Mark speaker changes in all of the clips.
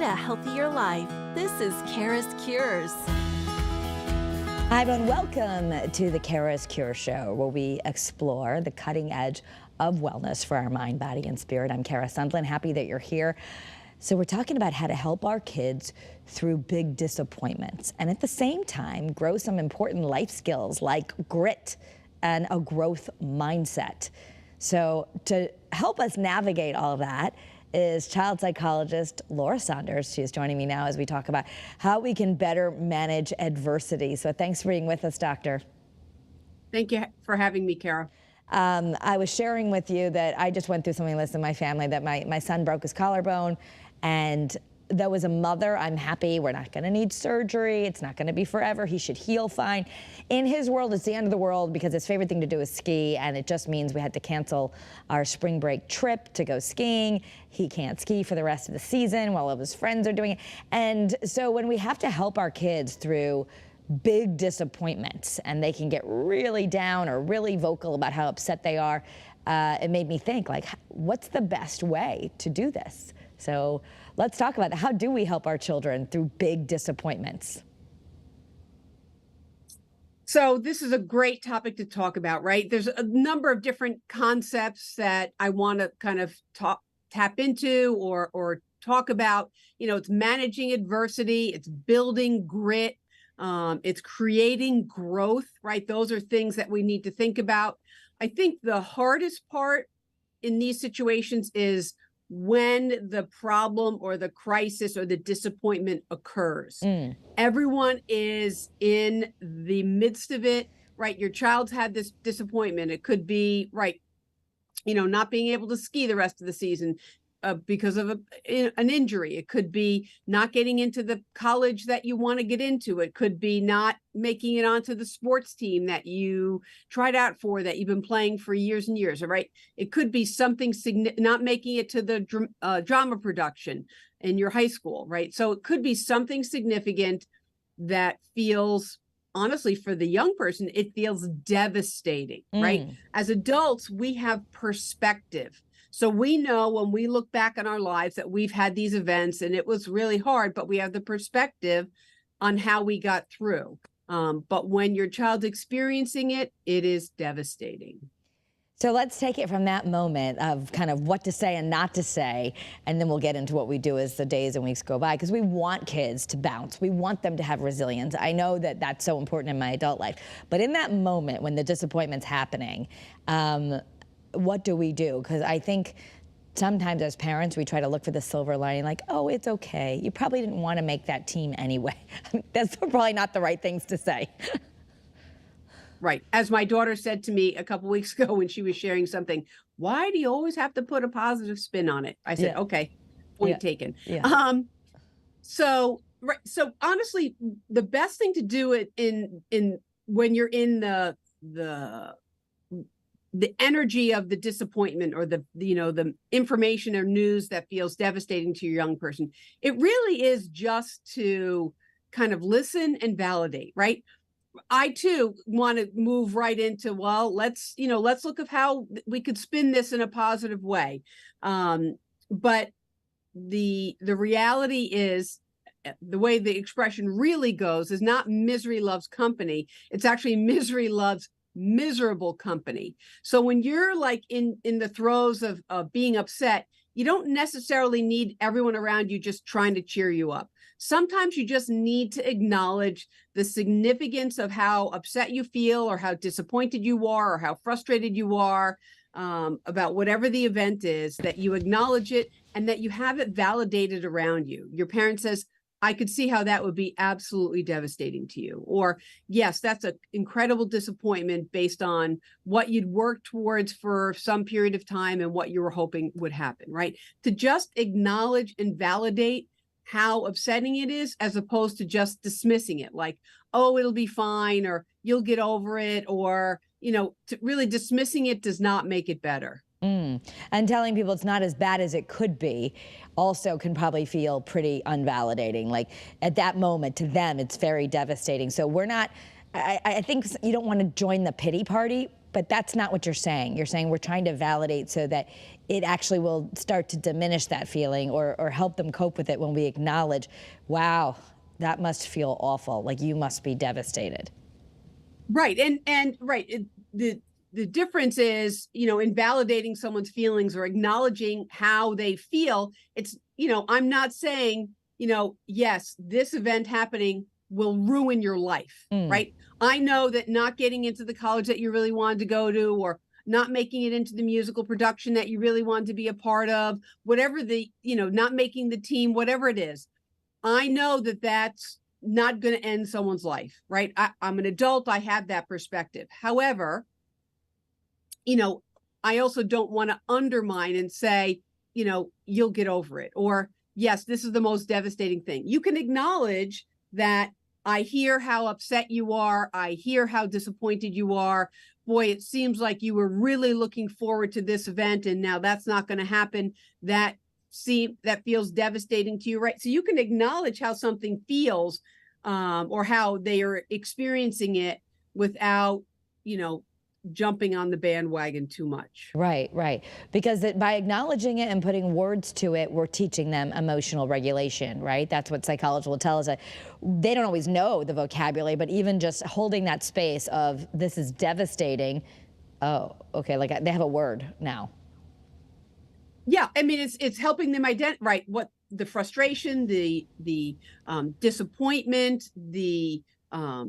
Speaker 1: a healthier life. This is Kara's Cures.
Speaker 2: Hi, everyone. Welcome to the Kara's Cure Show, where we explore the cutting edge of wellness for our mind, body, and spirit. I'm Kara Sundlun. Happy that you're here. So we're talking about how to help our kids through big disappointments and at the same time grow some important life skills like grit and a growth mindset. So to help us navigate all of that is child psychologist Kara Saunders. She is joining me now as we talk about how we can better manage adversity. So thanks for being with us, Doctor.
Speaker 3: Thank you for having me, Kara.
Speaker 2: I was sharing with you that I just went through something like this in my family, that my son broke his collarbone, and though as a mother, I'm happy. We're not going to need surgery. It's not going to be forever. He should heal fine. In his world, it's the end of the world because his favorite thing to do is ski, and it just means we had to cancel our spring break trip to go skiing. He can't ski for the rest of the season while all of his friends are doing it. And so when we have to help our kids through big disappointments and they can get really down or really vocal about how upset they are, it made me think, like, what's the best way to do this? So let's talk about that. How do we help our children through big disappointments?
Speaker 3: So this is a great topic to talk about, right? There's a number of different concepts that I want to kind of tap into or talk about. You know, it's managing adversity, it's building grit, it's creating growth, right? Those are things that we need to think about. I think the hardest part in these situations is when the problem or the crisis or the disappointment occurs. Everyone is in the midst of it, right? Your child's had this disappointment. It could be, right, you know, not being able to ski the rest of the season because of an injury. It could be not getting into the college that you want to get into. It could be not making it onto the sports team that you tried out for, that you've been playing for years and years, right? It could be something not making it to the drama production in your high school, right? So it could be something significant that feels, honestly, for the young person, it feels devastating, right? As adults, we have perspective. So we know when we look back on our lives that we've had these events and it was really hard, but we have the perspective on how we got through. But when your child's experiencing it, it is devastating.
Speaker 2: So let's take it from that moment of kind of what to say and not to say, and then we'll get into what we do as the days and weeks go by, because we want kids to bounce. We want them to have resilience. I know that that's so important in my adult life. But in that moment when the disappointment's happening, what do we do? Because I think sometimes as parents, we try to look for the silver lining, like, oh, it's okay. You probably didn't want to make that team anyway. That's probably not the right things to say.
Speaker 3: Right. As my daughter said to me a couple weeks ago when she was sharing something, why do you always have to put a positive spin on it? I said, okay, point taken. So honestly, the best thing to do it in when you're in the energy of the disappointment or the information or news that feels devastating to your young person, it really is just to kind of listen and validate, right? I too want to move right into, well, let's look at how we could spin this in a positive way. But the reality is, the way the expression really goes is not misery loves company. It's actually misery loves miserable company. So when you're like in the throes of being upset, you don't necessarily need everyone around you just trying to cheer you up. Sometimes you just need to acknowledge the significance of how upset you feel or how disappointed you are or how frustrated you are about whatever the event is, that you acknowledge it and that you have it validated around you. Your parent says, I could see how that would be absolutely devastating to you. Or, yes, that's an incredible disappointment based on what you'd worked towards for some period of time and what you were hoping would happen, right? To just acknowledge and validate how upsetting it is, as opposed to just dismissing it like, oh, it'll be fine, or you'll get over it, or, really dismissing it does not make it better.
Speaker 2: And telling people it's not as bad as it could be also can probably feel pretty unvalidating. Like at that moment, to them, it's very devastating. So we're not, I think you don't want to join the pity party But that's not what you're saying. You're saying we're trying to validate so that it actually will start to diminish that feeling or help them cope with it when we acknowledge, wow, that must feel awful. Like you must be devastated.
Speaker 3: Right. And right. The difference is, in validating someone's feelings or acknowledging how they feel, it's, I'm not saying, yes, this event happening will ruin your life, right? I know that not getting into the college that you really wanted to go to, or not making it into the musical production that you really wanted to be a part of, whatever not making the team, whatever it is, I know that that's not going to end someone's life, right? I'm an adult. I have that perspective. However, I also don't want to undermine and say, you'll get over it. Or, yes, this is the most devastating thing. You can acknowledge that I hear how upset you are. I hear how disappointed you are. Boy, it seems like you were really looking forward to this event, and now that's not going to happen. That feels devastating to you, right? So you can acknowledge how something feels, or how they are experiencing it without, jumping on the bandwagon too much.
Speaker 2: Right. Because by acknowledging it and putting words to it, we're teaching them emotional regulation, right? That's what psychology will tell us. That they don't always know the vocabulary, but even just holding that space of this is devastating. Oh, okay, like they have a word now.
Speaker 3: Yeah, I mean, it's helping them identify, right, what the frustration, the disappointment, the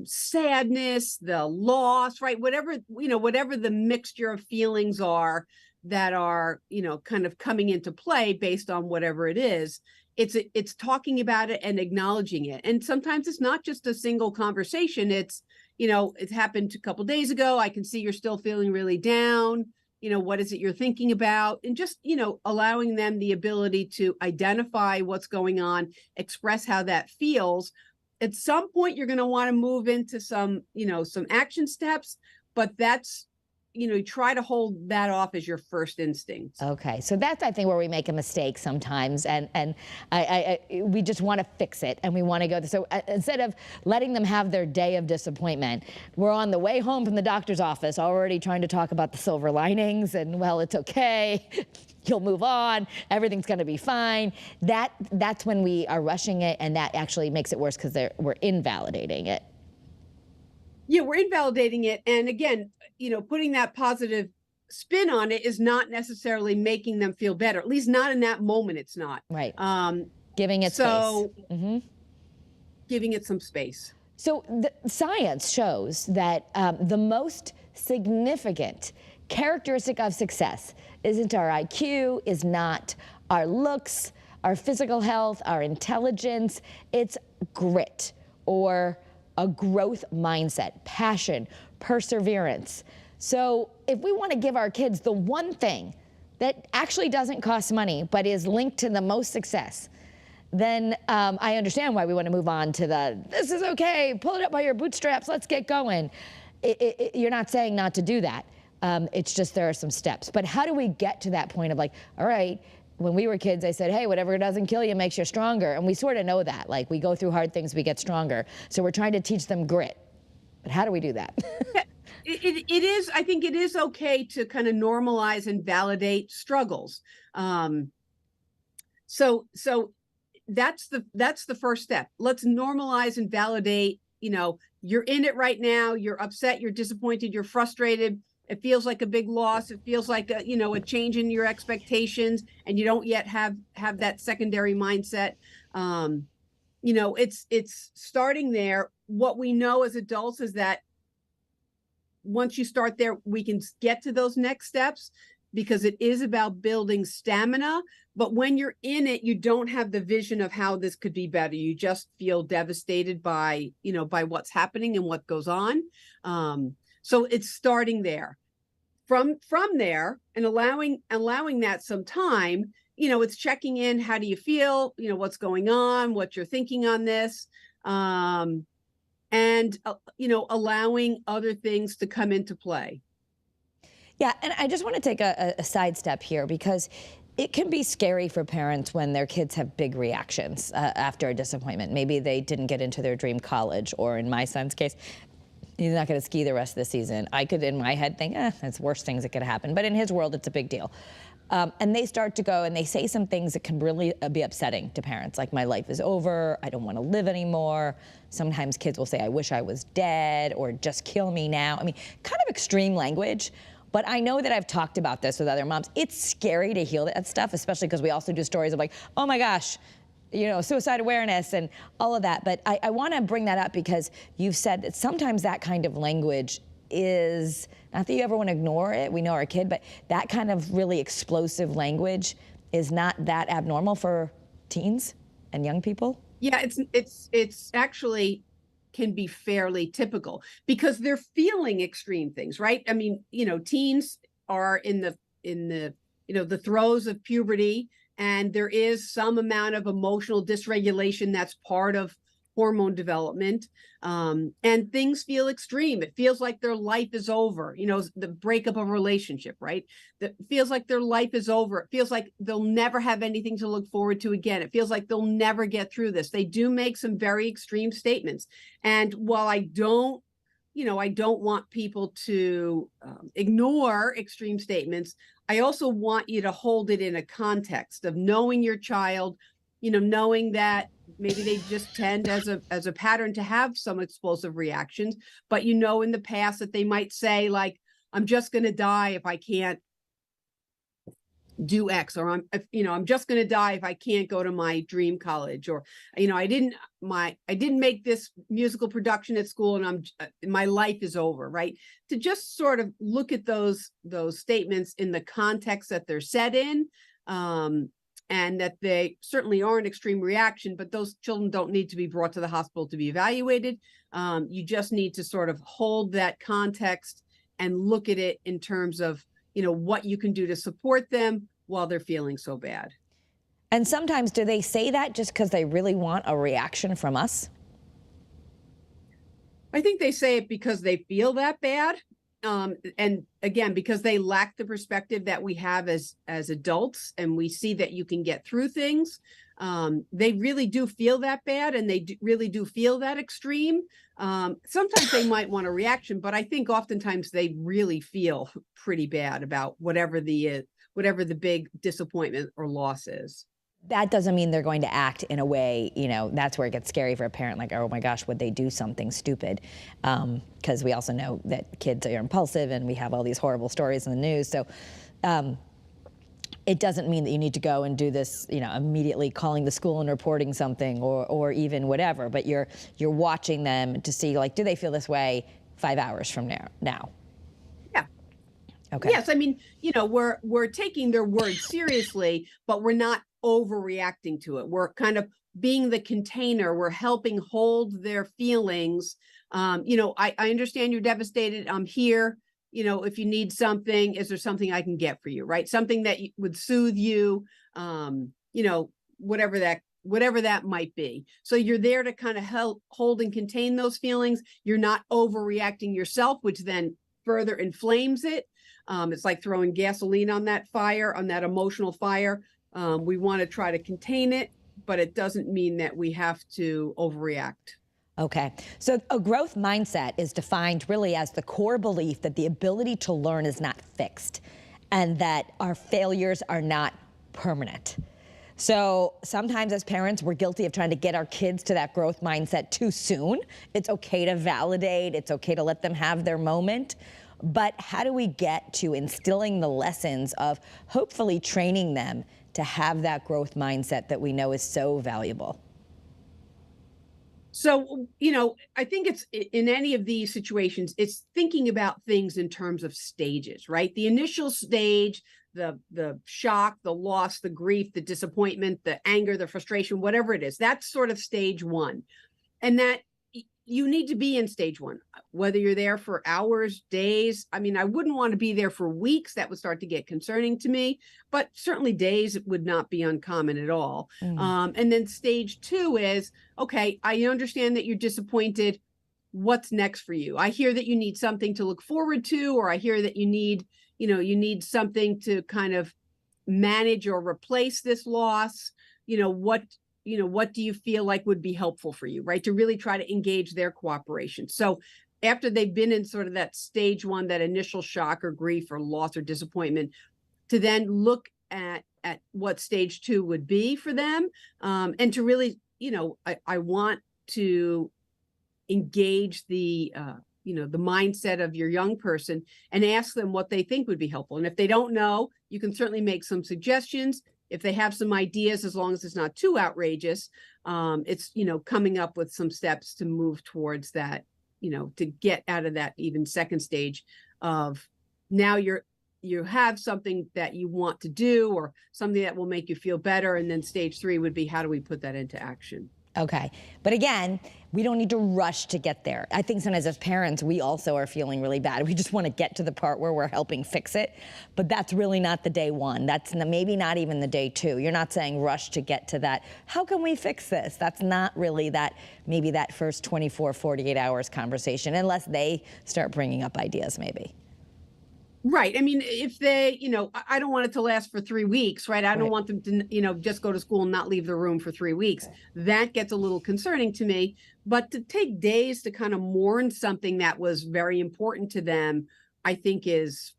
Speaker 3: sadness, the loss, right? Whatever the mixture of feelings are that are, kind of coming into play based on whatever it is. It's talking about it and acknowledging it. And sometimes it's not just a single conversation. It's, it happened a couple days ago. I can see you're still feeling really down. What is it you're thinking about? And just, allowing them the ability to identify what's going on, express how that feels. At some point, you're going to want to move into some action steps, but that's, try to hold that off as your first instinct.
Speaker 2: Okay, so that's, I think, where we make a mistake sometimes, and we just want to fix it, and we want to go. So instead of letting them have their day of disappointment, we're on the way home from the doctor's office already trying to talk about the silver linings, and well, it's okay. You'll move on. Everything's going to be fine. That's when we are rushing it, and that actually makes it worse because we're invalidating it.
Speaker 3: Yeah, we're invalidating it. And again, putting that positive spin on it is not necessarily making them feel better. At least not in that moment. It's not.
Speaker 2: Right. Giving it space. Mm-hmm.
Speaker 3: Giving it some space.
Speaker 2: So the science shows that the most significant characteristic of success isn't our IQ, is not our looks, our physical health, our intelligence. It's grit, or a growth mindset, passion, perseverance. So if we want to give our kids the one thing that actually doesn't cost money but is linked to the most success, then I understand why we want to move on to this is okay, pull it up by your bootstraps, let's get going. You're not saying not to do that. It's just there are some steps. But how do we get to that point of like, all right, when we were kids, I said, hey, whatever doesn't kill you makes you stronger. And we sort of know that. Like, we go through hard things, we get stronger. So we're trying to teach them grit. But how do we do that?
Speaker 3: It is, I think it is okay to kind of normalize and validate struggles. So that's the first step. Let's normalize and validate, you're in it right now, you're upset, you're disappointed, you're frustrated. It feels like a big loss. It feels like a change in your expectations, and you don't yet have that secondary mindset. It's starting there. What we know as adults is that once you start there, we can get to those next steps, because it is about building stamina. But when you're in it, you don't have the vision of how this could be better. You just feel devastated by what's happening and what goes on. So it's starting there. From there, and allowing that some time, it's checking in. How do you feel? What's going on? What you're thinking on this? And allowing other things to come into play.
Speaker 2: Yeah, and I just want to take a sidestep here, because it can be scary for parents when their kids have big reactions after a disappointment. Maybe they didn't get into their dream college, or in my son's case, he's not going to ski the rest of the season. I could, in my head, think, that's worse things that could happen. But in his world, it's a big deal. And they start to go and they say some things that can really be upsetting to parents, like, my life is over, I don't want to live anymore. Sometimes kids will say, I wish I was dead, or just kill me now. I mean, kind of extreme language. But I know that I've talked about this with other moms. It's scary to hear that stuff, especially because we also do stories of, like, oh my gosh, you know, suicide awareness and all of that. But I want to bring that up because you've said that sometimes that kind of language is, not that you ever want to ignore it, we know our kid, but that kind of really explosive language is not that abnormal for teens and young people?
Speaker 3: Yeah, it's actually can be fairly typical because they're feeling extreme things, right? I mean, you know, teens are in the you know, the throes of puberty, and there is some amount of emotional dysregulation that's part of hormone development, and things feel extreme. It feels like their life is over, you know, the breakup of a relationship, right? That feels like their life is over. It feels like they'll never have anything to look forward to again. It feels like they'll never get through this. They do make some very extreme statements. And while I don't want people to ignore extreme statements, I also want you to hold it in a context of knowing your child, you know, knowing that maybe they just tend as a pattern to have some explosive reactions, but you know, in the past that they might say, like, I'm just going to die if I can't do X, or I'm just going to die if I can't go to my dream college, or, you know, I didn't make this musical production at school and my life is over, right? To just sort of look at those statements in the context that they're set in, and that they certainly are an extreme reaction, but those children don't need to be brought to the hospital to be evaluated. You just need to sort of hold that context and look at it in terms of, you know, what you can do to support them while they're feeling so bad.
Speaker 2: And sometimes do they say that just because they really want a reaction from us?
Speaker 3: I think they say it because they feel that bad. And again, because they lack the perspective that we have as adults, and we see that you can get through things. They really do feel that bad, and they really do feel that extreme. Sometimes they might want a reaction, but I think oftentimes they really feel pretty bad about whatever the big disappointment or loss is.
Speaker 2: That doesn't mean they're going to act in a way, you know, that's where it gets scary for a parent, like, oh my gosh, would they do something stupid? Because we also know that kids are impulsive, and we have all these horrible stories in the news. So it doesn't mean that you need to go and do this, you know, immediately calling the school and reporting something, or even whatever, but you're watching them to see, like, do they feel this way 5 hours from now?
Speaker 3: Yeah.
Speaker 2: Okay.
Speaker 3: Yes, I mean, you know, we're taking their words seriously, but we're not overreacting to it. We're kind of being the container. We're helping hold their feelings. You know, I understand you're devastated. I'm here. You know, if you need something, is there something I can get for you, right? Something that would soothe you, you know, whatever that might be. So you're there to kind of help hold and contain those feelings. You're not overreacting yourself, which then further inflames it. It's like throwing gasoline on that fire, on that emotional fire. We want to try to contain it, but it doesn't mean that we have to overreact.
Speaker 2: Okay, so a growth mindset is defined really as the core belief that the ability to learn is not fixed, and that our failures are not permanent. So sometimes as parents, we're guilty of trying to get our kids to that growth mindset too soon. It's okay to validate, it's okay to let them have their moment. But how do we get to instilling the lessons of hopefully training them to have that growth mindset that we know is so valuable?
Speaker 3: So, you know, I think it's in any of these situations, it's thinking about things in terms of stages, right? The initial stage, the shock, the loss, the grief, the disappointment, the anger, the frustration, whatever it is, that's sort of stage one. And that you need to be in stage one, whether you're there for hours, days. I mean, I wouldn't want to be there for weeks. That would start to get concerning to me, but certainly days would not be uncommon at all. And then stage two is, okay, I understand that you're disappointed. What's next for you? I hear that you need something to look forward to, or I hear that you need something to kind of manage or replace this loss. What do you feel like would be helpful for you, right? To really try to engage their cooperation. So after they've been in sort of that stage one, that initial shock or grief or loss or disappointment, to then look at what stage two would be for them, and to really, I want to engage the the mindset of your young person and ask them what they think would be helpful. And if they don't know, you can certainly make some suggestions. If they have some ideas, as long as it's not too outrageous, it's, coming up with some steps to move towards that, to get out of that even second stage of now you have something that you want to do or something that will make you feel better. And then stage three would be, how do we put that into action?
Speaker 2: Okay. But again, we don't need to rush to get there. I think sometimes as parents, we also are feeling really bad. We just want to get to the part where we're helping fix it. But that's really not the day one. That's maybe not even the day two. You're not saying rush to get to that. How can we fix this? That's not really maybe that first 24, 48 hours conversation, unless they start bringing up ideas maybe.
Speaker 3: Right. I mean, if they, I don't want it to last for 3 weeks, right? I don't want them to, just go to school and not leave the room for 3 weeks. That gets a little concerning to me. But to take days to kind of mourn something that was very important to them, I think is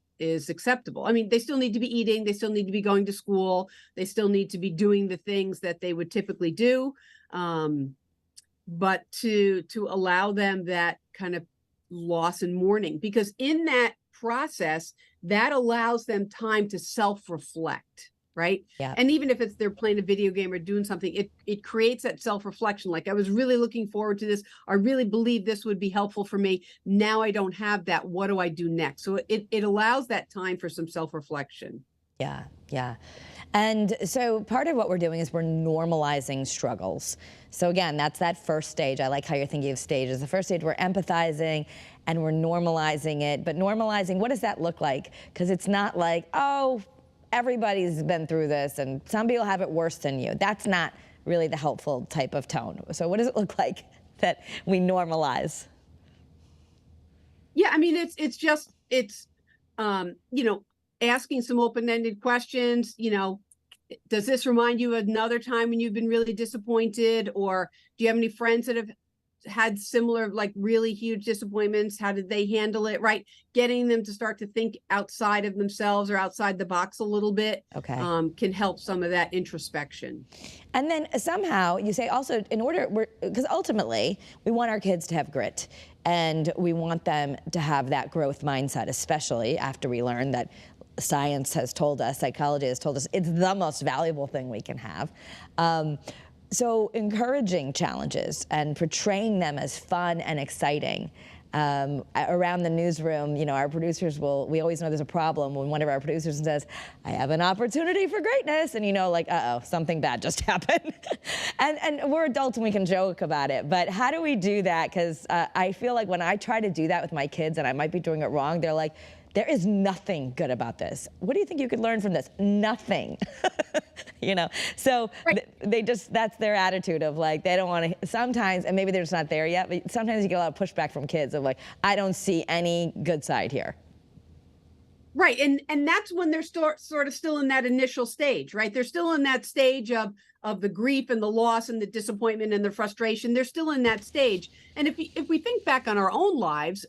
Speaker 3: acceptable. I mean, they still need to be eating. They still need to be going to school. They still need to be doing the things that they would typically do. But to allow them that kind of loss and mourning, because in that process, that allows them time to self-reflect, right?
Speaker 2: Yeah.
Speaker 3: And even if they're playing a video game or doing something, it creates that self-reflection. Like, I was really looking forward to this. I really believe this would be helpful for me. Now I don't have that. What do I do next? So it allows that time for some self-reflection.
Speaker 2: Yeah, yeah. And so part of what we're doing is we're normalizing struggles. So again, that's that first stage. I like how you're thinking of stages. The first stage, we're empathizing and we're normalizing it. But normalizing, what does that look like? Because it's not like, oh, everybody's been through this and some people have it worse than you. That's not really the helpful type of tone. So what does it look like that we normalize?
Speaker 3: Yeah, I mean, it's asking some open-ended questions. Does this remind you of another time when you've been really disappointed? Or do you have any friends that have had similar, like, really huge disappointments? How did they handle it? Right. Getting them to start to think outside of themselves or outside the box a little bit,
Speaker 2: okay,
Speaker 3: can help some of that introspection.
Speaker 2: And then somehow you say also, because ultimately we want our kids to have grit and we want them to have that growth mindset, especially after we learn that science has told us, psychology has told us, it's the most valuable thing we can have. So encouraging challenges and portraying them as fun and exciting. Around the newsroom, our producers we always know there's a problem when one of our producers says, I have an opportunity for greatness. And like, uh-oh, something bad just happened. and we're adults and we can joke about it. But how do we do that? Because I feel like when I try to do that with my kids and I might be doing it wrong, they're like, there is nothing good about this. What do you think you could learn from this? Nothing. So right. That's their attitude of like, they don't want to, sometimes, and maybe they're just not there yet, but sometimes you get a lot of pushback from kids of like, I don't see any good side here.
Speaker 3: Right. And that's when they're sort of still in that initial stage, right? They're still in that stage of the grief and the loss and the disappointment and the frustration. They're still in that stage. And if we think back on our own lives,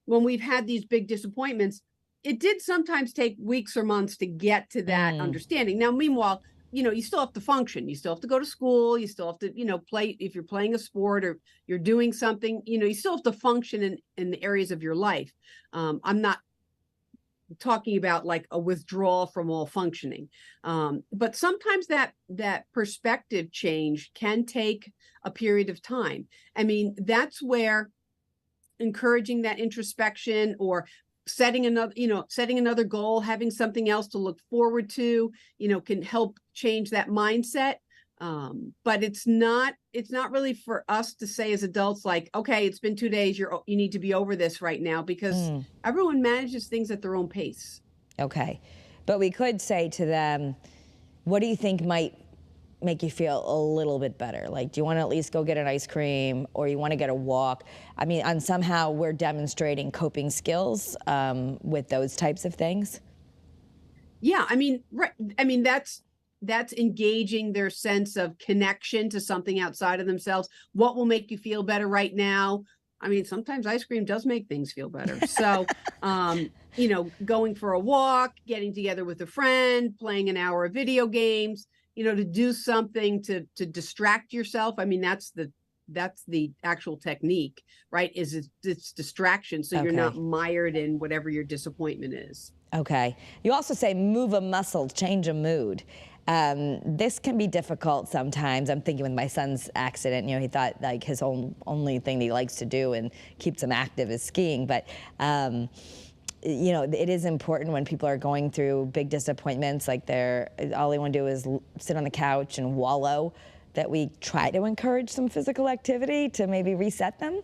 Speaker 3: when we've had these big disappointments, it did sometimes take weeks or months to get to that understanding. Now, meanwhile, you still have to function. You still have to go to school. You still have to, play. If you're playing a sport or you're doing something, you still have to function in the areas of your life. I'm not talking about like a withdrawal from all functioning. But sometimes that perspective change can take a period of time. I mean, that's where encouraging that introspection or setting another goal, having something else to look forward to, can help change that mindset. But it's not really for us to say as adults, like, okay, it's been 2 days, you need to be over this right now, because everyone manages things at their own pace.
Speaker 2: Okay. But we could say to them, what do you think might make you feel a little bit better? Like, do you want to at least go get an ice cream, or you want to get a walk? I mean, and somehow we're demonstrating coping skills with those types of things.
Speaker 3: Yeah, I mean, right. I mean, that's engaging their sense of connection to something outside of themselves. What will make you feel better right now? I mean, sometimes ice cream does make things feel better. So, going for a walk, getting together with a friend, playing an hour of video games, to do something to distract yourself. I mean, that's the actual technique, right? It's distraction. So you're not mired in whatever your disappointment is.
Speaker 2: Okay. You also say move a muscle, change a mood. This can be difficult sometimes. I'm thinking with my son's accident, he thought like his only thing that he likes to do and keeps him active is skiing. But, it is important when people are going through big disappointments, like all they want to do is sit on the couch and wallow, that we try to encourage some physical activity to maybe reset them.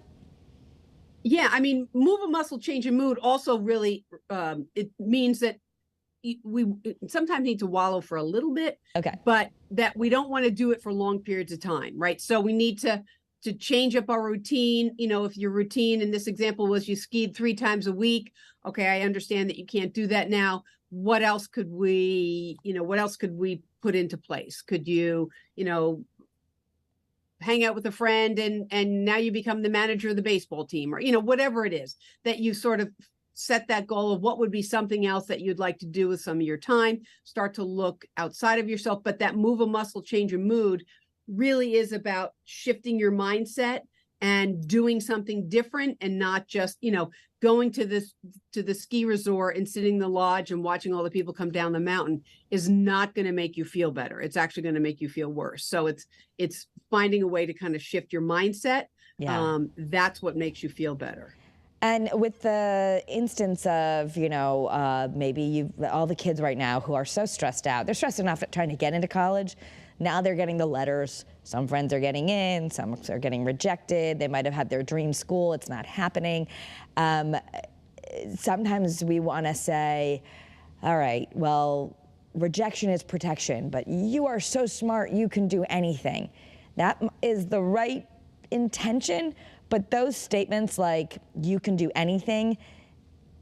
Speaker 3: Yeah, I mean, move a muscle, change a mood also really, it means that we sometimes need to wallow for a little bit, but that we don't want to do it for long periods of time, right? So we need to change up our routine. If your routine in this example was you skied 3 times a week, okay, I understand that you can't do that now. What else could we put into place? Could you, hang out with a friend and now you become the manager of the baseball team, or, whatever it is that you sort of set that goal of what would be something else that you'd like to do with some of your time, start to look outside of yourself. But that move a muscle, change a mood really is about shifting your mindset and doing something different, and not just, going to the ski resort and sitting in the lodge and watching all the people come down the mountain is not going to make you feel better. It's actually going to make you feel worse. So it's finding a way to kind of shift your mindset. Yeah. That's what makes you feel better.
Speaker 2: And with the instance of, maybe all the kids right now who are so stressed out, they're stressed enough at trying to get into college. Now they're getting the letters. Some friends are getting in, some are getting rejected. They might have had their dream school. It's not happening. Sometimes we want to say, all right, well, rejection is protection, but you are so smart, you can do anything. That is the right intention, but those statements like you can do anything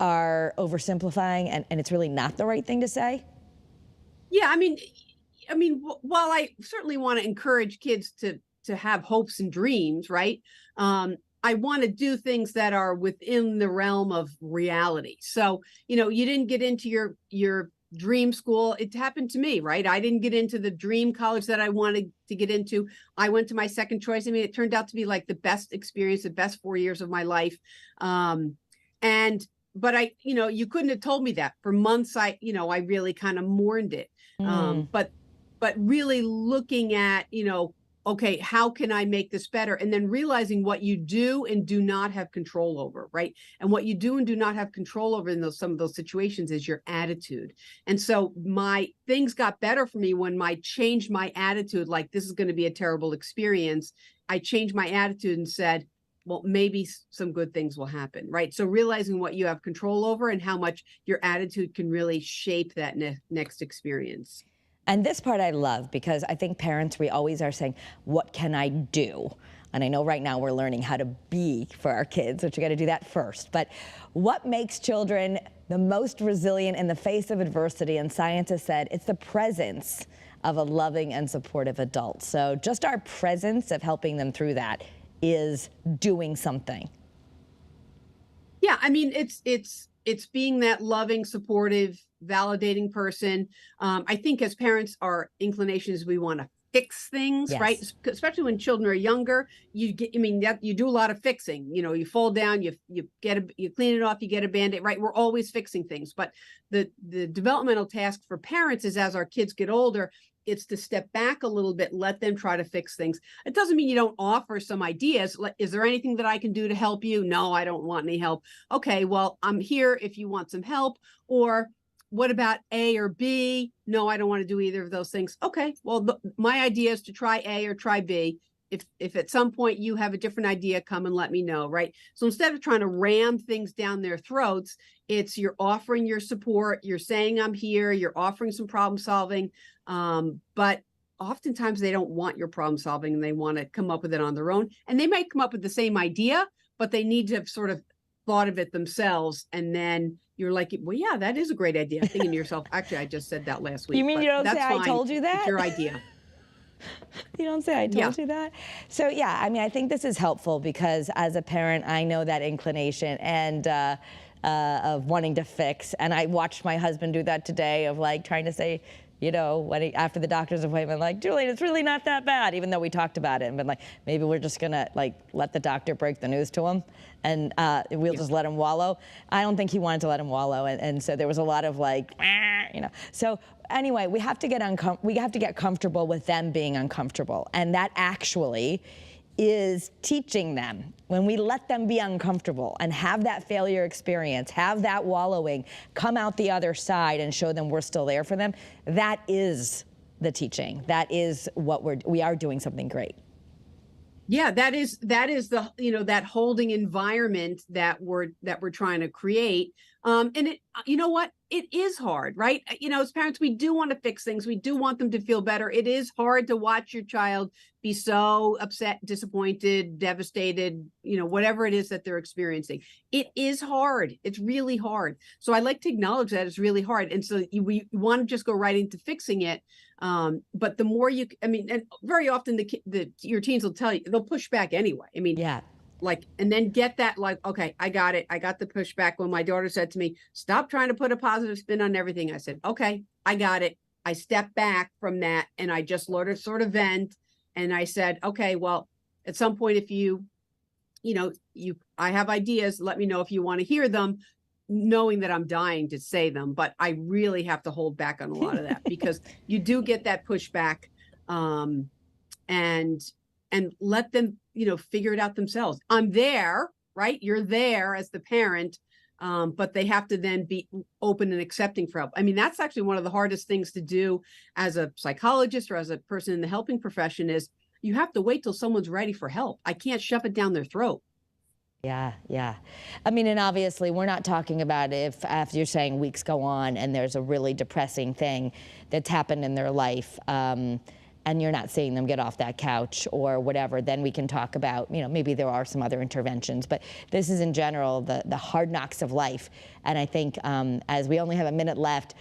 Speaker 2: are oversimplifying, and it's really not the right thing to say.
Speaker 3: Yeah, I mean, while I certainly want to encourage kids to have hopes and dreams, right? I want to do things that are within the realm of reality. So, you didn't get into your dream school. It happened to me, right? I didn't get into the dream college that I wanted to get into. I went to my second choice. I mean, it turned out to be like the best experience, the best 4 years of my life. But you couldn't have told me that for months. I really kind of mourned it. But really looking at, okay, how can I make this better? And then realizing what you do and do not have control over, right? And what you do and do not have control over in some of those situations is your attitude. And so my things got better for me when I changed my attitude, like this is going to be a terrible experience. I changed my attitude and said, well, maybe some good things will happen, right? So realizing what you have control over and how much your attitude can really shape that next experience.
Speaker 2: And this part I love, because I think parents, we always are saying, what can I do? And I know right now we're learning how to be for our kids, which you got to do that first. But what makes children the most resilient in the face of adversity? And science has said it's the presence of a loving and supportive adult. So just our presence of helping them through that is doing something.
Speaker 3: Yeah, I mean, it's being that loving, supportive, validating person. I think as parents, our inclination is we want to fix things, yes, right? Especially when children are younger, you do a lot of fixing. You fall down, you clean it off, you get a Band-Aid, right? We're always fixing things. But the developmental task for parents is, as our kids get older, it's to step back a little bit, let them try to fix things. It doesn't mean you don't offer some ideas. Is there anything that I can do to help you? No, I don't want any help. Okay, well, I'm here if you want some help. Or what about A or B? No, I don't want to do either of those things. Okay, well, my idea is to try A or try B. If at some point you have a different idea, come and let me know, right? So instead of trying to ram things down their throats, it's you're offering your support, you're saying I'm here, you're offering some problem solving, but oftentimes they don't want your problem solving and they want to come up with it on their own. And they might come up with the same idea, but they need to have sort of thought of it themselves. And then you're like, well, yeah, that is a great idea. Thinking to yourself, actually, I just said that last week.
Speaker 2: You mean you don't say
Speaker 3: fine.
Speaker 2: I told you that?
Speaker 3: It's your idea.
Speaker 2: You don't say I told you that. So yeah, I mean, I think this is helpful because as a parent, I know that inclination and of wanting to fix. And I watched my husband do that today of like trying to say, you know, when after the doctor's appointment, like, Julian, it's really not that bad, even though we talked about it and been like, maybe we're just gonna like let the doctor break the news to him and we'll just let him wallow. I don't think he wanted to let him wallow, and so there was a lot of like, you know. So anyway, we have to get comfortable with them being uncomfortable, and that actually is teaching them. When we let them be uncomfortable and have that failure experience, have that wallowing, come out the other side and show them we're still there for them, that is the teaching. That is what we are doing something great.
Speaker 3: Yeah, that is the, you know, that holding environment that we're trying to create. And it, you know what, it is hard, right? You know, as parents, we do want to fix things. We do want them to feel better. It is hard to watch your child be so upset, disappointed, devastated, you know, whatever it is that they're experiencing. It is hard. It's really hard. So I like to acknowledge that it's really hard. And so we want to just go right into fixing it. But the more you, I mean, and very often your teens will tell you, they'll push back anyway. I mean, yeah. Like, and then get that, like, okay, I got it. I got the pushback. When my daughter said to me, stop trying to put a positive spin on everything. I said, okay, I got it. I stepped back from that and I just let her sort of vent. And I said, okay, well, at some point, if I have ideas, let me know if you want to hear them, knowing that I'm dying to say them, but I really have to hold back on a lot of that because you do get that pushback, and let them, you know, figure it out themselves. I'm there, right? You're there as the parent, but they have to then be open and accepting for help. I mean, that's actually one of the hardest things to do as a psychologist or as a person in the helping profession is you have to wait till someone's ready for help. I can't shove it down their throat.
Speaker 2: Yeah, yeah. I mean, and obviously we're not talking about if after you're saying weeks go on and there's a really depressing thing that's happened in their life, and you're not seeing them get off that couch or whatever, then we can talk about, you know, maybe there are some other interventions. But this is in general the hard knocks of life. And I think as we only have a minute left,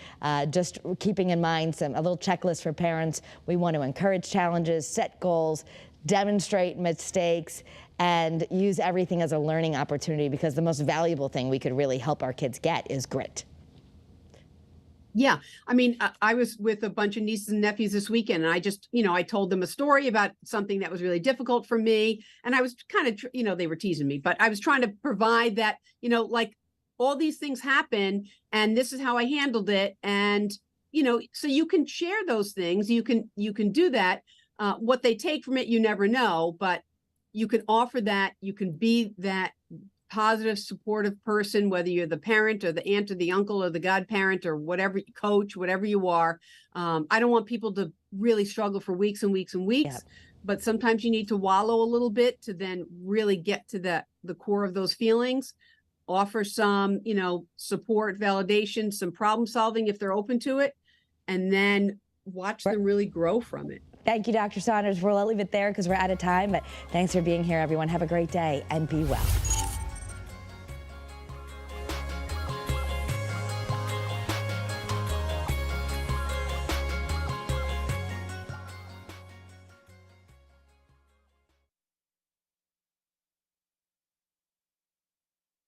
Speaker 2: just keeping in mind a little checklist for parents. We want to encourage challenges, set goals, demonstrate mistakes, and use everything as a learning opportunity because the most valuable thing we could really help our kids get is grit.
Speaker 3: Yeah. I mean, I was with a bunch of nieces and nephews this weekend, and I just, you know, I told them a story about something that was really difficult for me. And I was kind of, you know, they were teasing me, but I was trying to provide that, you know, like all these things happen and this is how I handled it. And, you know, so you can share those things. You can do that. What they take from it, you never know, but you can offer that. You can be that positive, supportive person, whether you're the parent or the aunt or the uncle or the godparent or whatever, coach, whatever you are. I don't want people to really struggle for weeks and weeks and weeks, but sometimes you need to wallow a little bit to then really get to the core of those feelings, offer some, you know, support, validation, some problem solving if they're open to it, and then watch them really grow from it.
Speaker 2: Thank you, Dr. Saunders. We'll leave it there because we're out of time, but thanks for being here, everyone. Have a great day and be well.